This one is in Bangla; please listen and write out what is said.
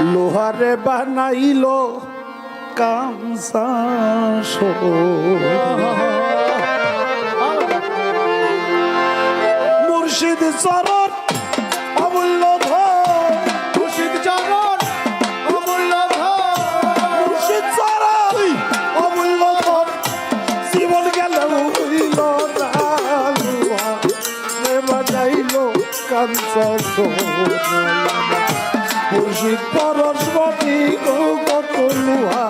লোহারে বানাইলো কামসা মুর্শিদ চরণ অমূল্য ধন মুর্শিদ চরণ অমূল্য ধন মুর্শিদ চরণ অমূল্য ধন জীবন গেল হইল না লোহারে বানাইলো কামসা মুর্শিদ পরশমণি কত লোহা